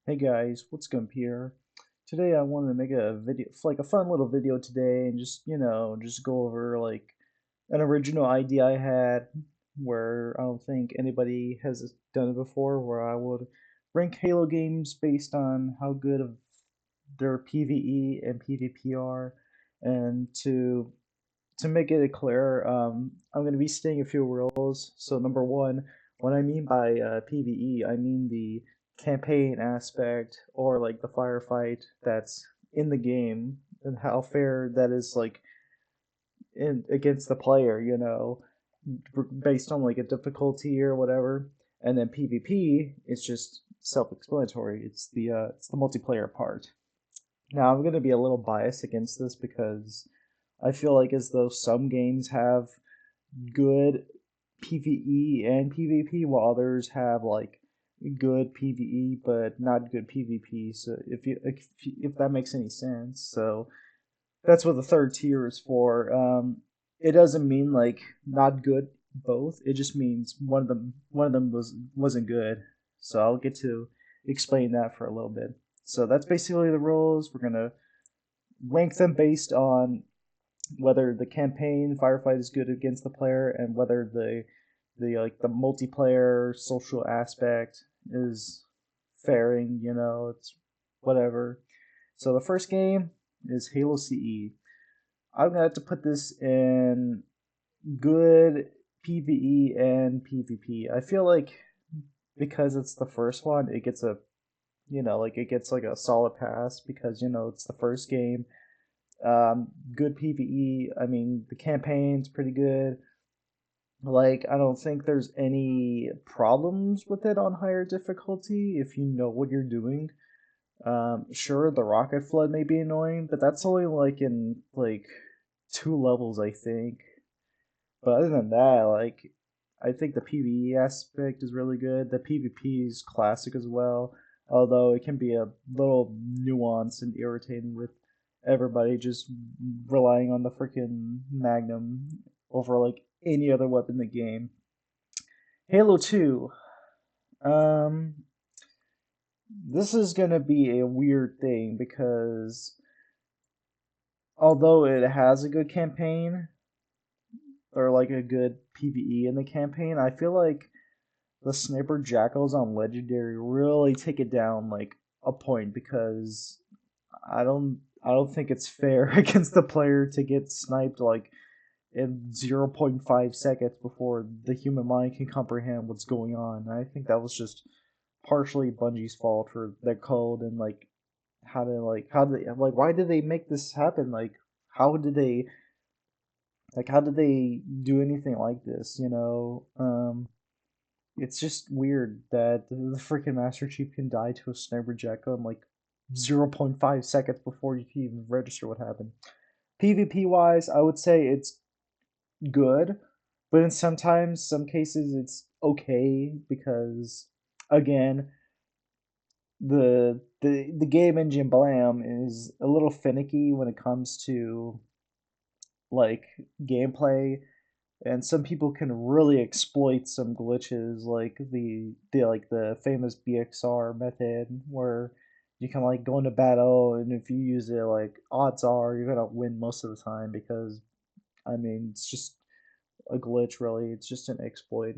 Hey guys, what's Gump here? Today I wanted to make a video, like a fun little video today, and just go over like an original idea I had where I don't think anybody has done it before, where I would rank Halo games based on how good of their PVE and PvP are, and to make it clear, I'm going to be stating a few rules. So, number one, what I mean by PvE, I mean the campaign aspect or like the firefight that's in the game and how fair that is, like in against the player, based on like a difficulty or whatever. And then PvP is just self-explanatory. It's the multiplayer part. Now, I'm going to be a little biased against this because I feel like as though some games have good PvE and PvP, while others have like good PvE but not good PvP. So if that makes any sense, so that's what the third tier is for. It doesn't mean like not good both. It just means one of them wasn't good. So I'll get to explain that for a little bit. So that's basically the rules. We're gonna rank them based on whether the campaign firefight is good against the player and whether the multiplayer social aspect is faring, it's whatever. So the first game is Halo CE. I'm gonna have to put this in good PvE and PvP. I feel like because it's the first one, it gets it gets like a solid pass because it's the first game. Good PVE. I mean, the campaign's pretty good. Like, I don't think there's any problems with it on higher difficulty if you know what you're doing. Sure, the rocket flood may be annoying, but that's only like in like two levels, I think. But other than that, like, I think the PvE aspect is really good. The PvP is classic as well, although it can be a little nuanced and irritating with everybody just relying on the freaking Magnum over like any other weapon in the game. Halo 2. Um, this is gonna be a weird thing because although it has a good campaign or like a good PvE in the campaign, I feel like the sniper jackals on legendary really take it down like a point because I don't think it's fair against the player to get sniped like in zero point 0.5 seconds before the human mind can comprehend what's going on. I think that was just partially Bungie's fault for their code and like how did they why did they make this happen? How did they how did they do anything like this? It's just weird that the freaking Master Chief can die to a sniper jackal in like zero point 0.5 seconds before you can even register what happened. PvP wise, I would say it's good, but in some cases it's okay because again, the game engine Blam is a little finicky when it comes to like gameplay, and some people can really exploit some glitches like the famous BXR method where you can like go into battle, and if you use it, like odds are you're gonna win most of the time because I mean it's just a glitch, really. It's just an exploit.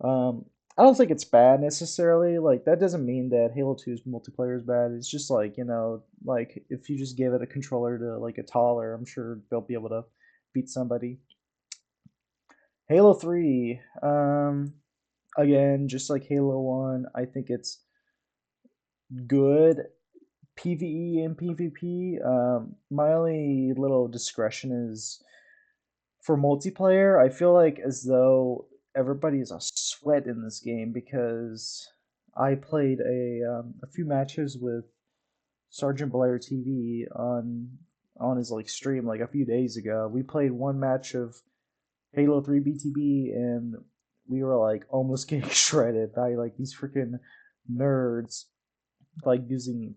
I don't think it's bad necessarily. Like that doesn't mean that Halo 2's multiplayer is bad. It's just like, like if you just give it a controller to like a toddler, I'm sure they'll be able to beat somebody. Halo 3, again, just like Halo 1, I think it's good PvE and PvP. My only little discretion is for multiplayer. I feel like as though everybody is a sweat in this game because I played a few matches with Sergeant Blair TV on his like stream like a few days ago. We played one match of Halo 3 BTB and we were like almost getting shredded by like these freaking nerds like using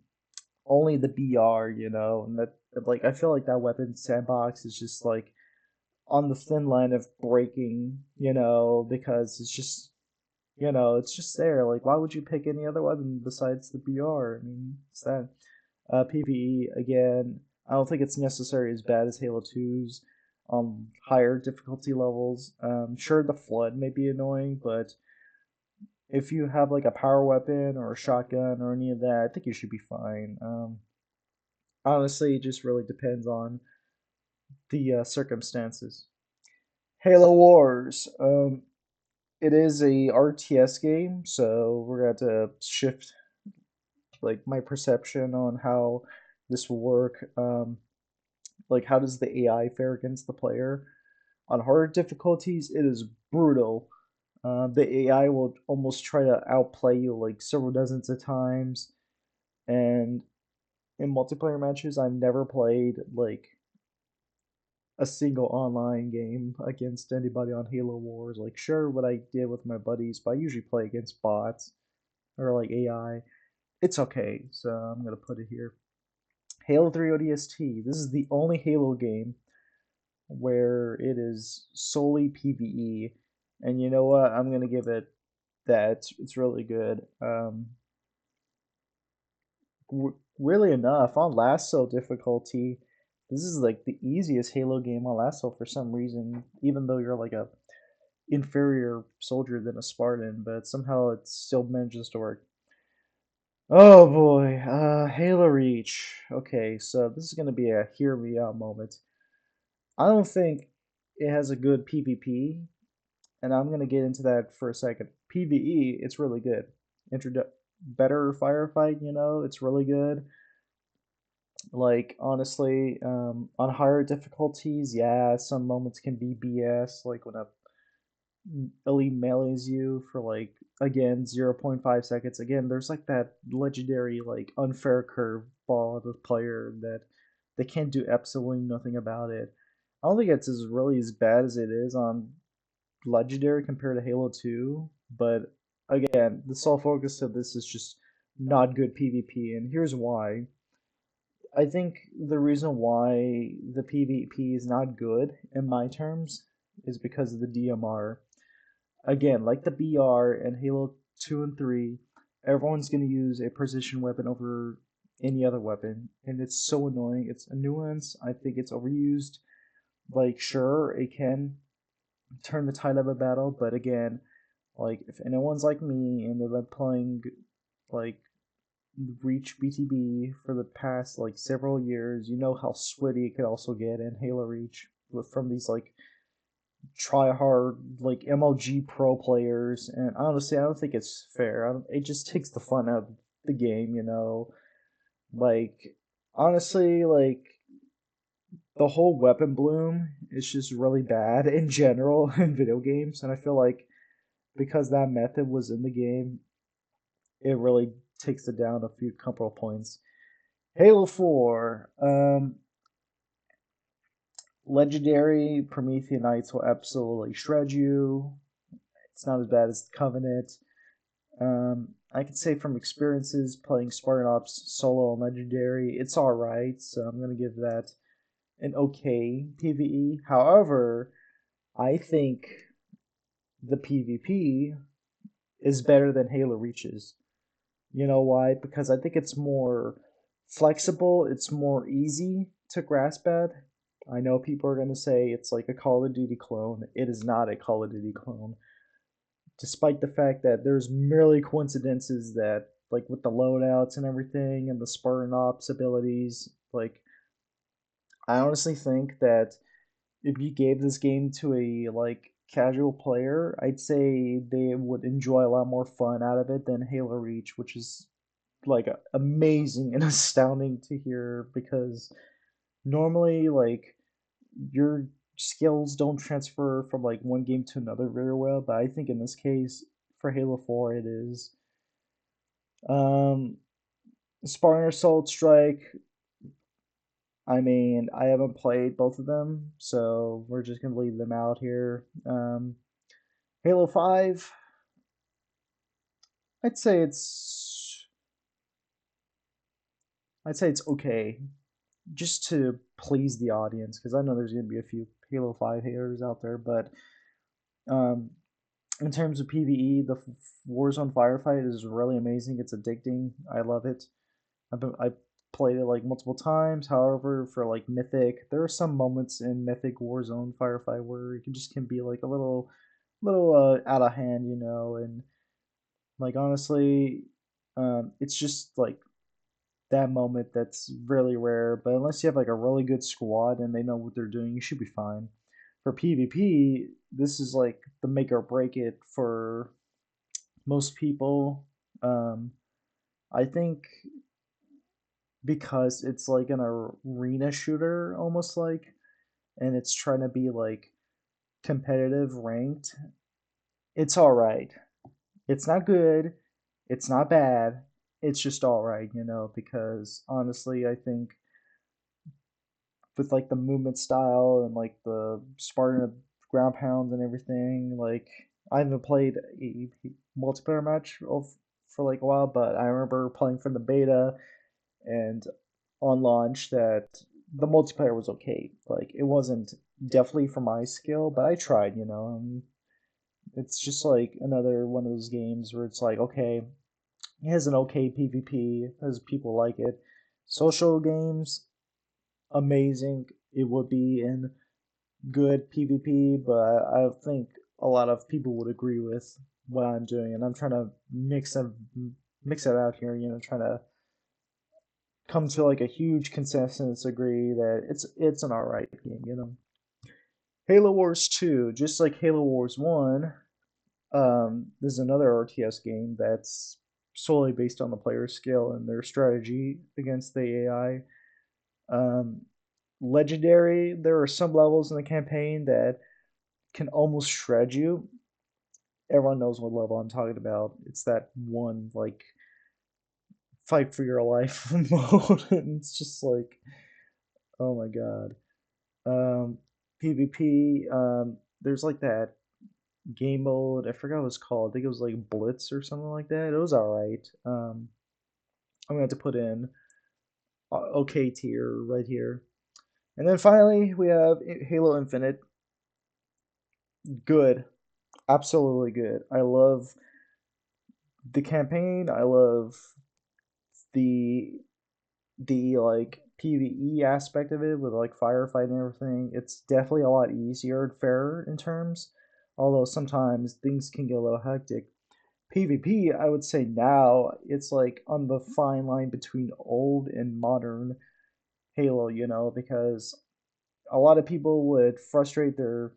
only the BR, and that like I feel like that weapon sandbox is just like on the thin line of breaking, because it's just It's just there. Like, why would you pick any other weapon besides the BR? I mean, it's that. PVE again. I don't think it's necessarily as bad as Halo 2's higher difficulty levels. Sure, the flood may be annoying, but if you have like a power weapon or a shotgun or any of that, I think you should be fine. Honestly, it just really depends on the circumstances. Halo Wars. It is a RTS game, so we're going to shift like my perception on how this will work. Like how does the AI fare against the player? On hard difficulties, it is brutal. The AI will almost try to outplay you like several dozens of times, and in multiplayer matches, I've never played like a single online game against anybody on Halo Wars. Like, sure, what I did with my buddies, but I usually play against bots or like AI. It's okay, so I'm gonna put it here. Halo 3 ODST. This is the only Halo game where it is solely PVE, and you know what? I'm gonna give it that. It's really good. Really enough, on Lasso difficulty, this is like the easiest Halo game on Lasso for some reason, even though you're like a inferior soldier than a Spartan, but somehow it still manages to work. Oh boy, Halo Reach. Okay, so this is gonna be a hear me out moment. I don't think it has a good PvP, and I'm gonna get into that for a second. PvE, it's really good. Better firefight, it's really good. Like honestly, on higher difficulties, yeah, some moments can be BS. Like when a elite melees you for like again 0.5 seconds. Again, there's like that legendary like unfair curve ball of the player that they can't do absolutely nothing about it. I don't think it's as really as bad as it is on legendary compared to Halo 2, but again, the sole focus of this is just not good PvP, and here's why. I think the reason why the PvP is not good in my terms is because of the DMR. Again, like the BR and Halo 2 and 3, everyone's going to use a precision weapon over any other weapon, and it's so annoying. It's a nuance. I think it's overused. Like, sure, it can turn the tide of a battle, but again, like, if anyone's like me and they've been playing, like, Reach BTB for the past like several years, you know how sweaty it could also get in Halo Reach from these like try hard like MLG pro players, and honestly, I don't think it's fair. It just takes the fun out of the game. Like honestly, like the whole weapon bloom is just really bad in general in video games, and I feel like because that method was in the game, it really takes it down a few couple of points. Halo 4, Legendary Promethean Knights will absolutely shred you. It's not as bad as the Covenant. I can say from experiences playing Spartan Ops solo and Legendary, it's alright, so I'm going to give that an okay PvE. However, I think the PvP is better than Halo Reaches. You know why? Because I think it's more flexible, it's more easy to grasp at. I know people are going to say it's like a Call of Duty clone. It is not a Call of Duty clone. Despite the fact that there's merely coincidences that, like, with the loadouts and everything and the Spartan Ops abilities, like, I honestly think that if you gave this game to a, like, casual player, I'd say they would enjoy a lot more fun out of it than Halo Reach, which is like amazing and astounding to hear because normally like your skills don't transfer from like one game to another very well, but I think in this case for Halo 4 it is. Um Spartan Assault Strike, I mean, I haven't played both of them, so we're just gonna leave them out here. Halo 5, I'd say it's I'd say it's okay. Just to please the audience, because I know there's going to be a few Halo 5 haters out there, but um, In terms of PVE, the Warzone firefight is really amazing. It's addicting. I love it. I played it like multiple times. However, for like Mythic, there are some moments in Mythic Warzone firefight where it can be like a little out of hand, and like honestly, it's just like that moment that's really rare. But unless you have like a really good squad and they know what they're doing, you should be fine. For PvP, this is like the make or break it for most people. Um, I think because it's like an arena shooter almost like, and it's trying to be like competitive ranked, it's all right. It's not good, it's not bad, it's just all right, because honestly, I think with like the movement style and like the Spartan ground pounds and everything, like I haven't played a multiplayer match for like a while, but I remember playing from the beta and on launch that the multiplayer was okay. Like it wasn't definitely for my skill, but I tried, and it's just like another one of those games where it's like, okay, it has an okay PvP, as people like it. Social games, amazing. It would be in good PvP, but I think a lot of people would agree with what I'm doing, and I'm trying to mix it out here. Trying to come to like a huge consensus agree that it's an alright game. Halo Wars 2, just like Halo Wars 1, there's another RTS game that's solely based on the player skill and their strategy against the AI. Um, Legendary, there are some levels in the campaign that can almost shred you. Everyone knows what level I'm talking about. It's that one like fight for your life mode. And it's just like, oh my god. PvP. There's like that game mode. I forgot what it's called. I think it was like Blitz or something like that. It was all right. I'm gonna have to put in OK tier right here. And then finally we have Halo Infinite. Good, absolutely good. I love the campaign. I love the like PVE aspect of it with like firefighting and everything. It's definitely a lot easier and fairer in terms, although sometimes things can get a little hectic. PvP, I would say now it's like on the fine line between old and modern Halo, because a lot of people would frustrate their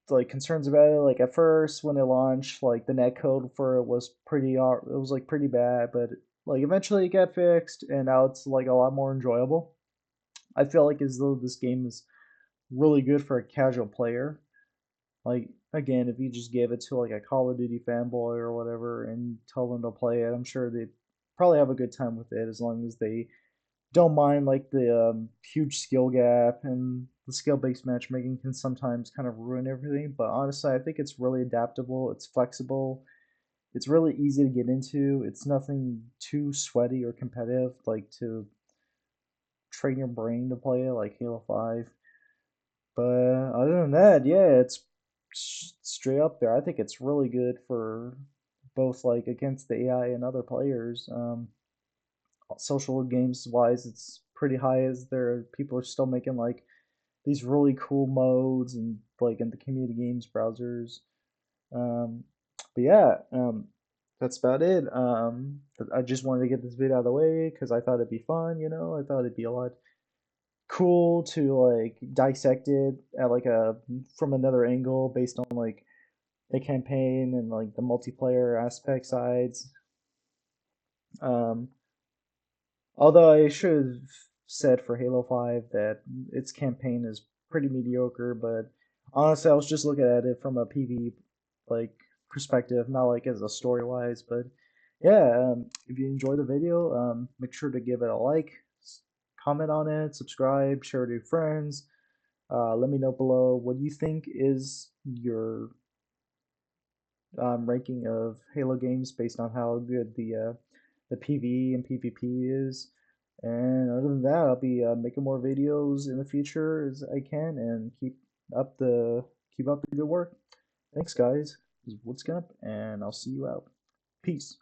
like concerns about it. Like at first when it launched, like the netcode for it was it was like pretty bad, but like eventually it got fixed and now it's like a lot more enjoyable. I feel like as though this game is really good for a casual player. Like again, if you just give it to like a Call of Duty fanboy or whatever and tell them to play it, I'm sure they'd probably have a good time with it as long as they don't mind like the huge skill gap, and the skill based matchmaking can sometimes kind of ruin everything. But honestly, I think it's really adaptable. It's flexible. It's really easy to get into. It's nothing too sweaty or competitive like to train your brain to play it like Halo 5. But other than that, yeah, it's straight up there. I think it's really good for both like against the AI and other players. Social games wise, it's pretty high as there people are still making like these really cool modes and like in the community games browsers. Um, but yeah, that's about it. I just wanted to get this video out of the way because I thought it'd be fun. I thought it'd be a lot cool to like dissect it at like a from another angle based on like the campaign and like the multiplayer aspect sides. Um, Although I should have said for Halo 5 that its campaign is pretty mediocre, but honestly, I was just looking at it from a PV like perspective, not like as a story wise. But yeah, if you enjoy the video, make sure to give it a like, comment on it, subscribe, share it with your friends. Let me know below what you think is your ranking of Halo games based on how good the PvE and PvP is. And other than that, I'll be making more videos in the future as I can and keep up the good work. Thanks, guys. This is Woodscamp, and I'll see you out. Peace.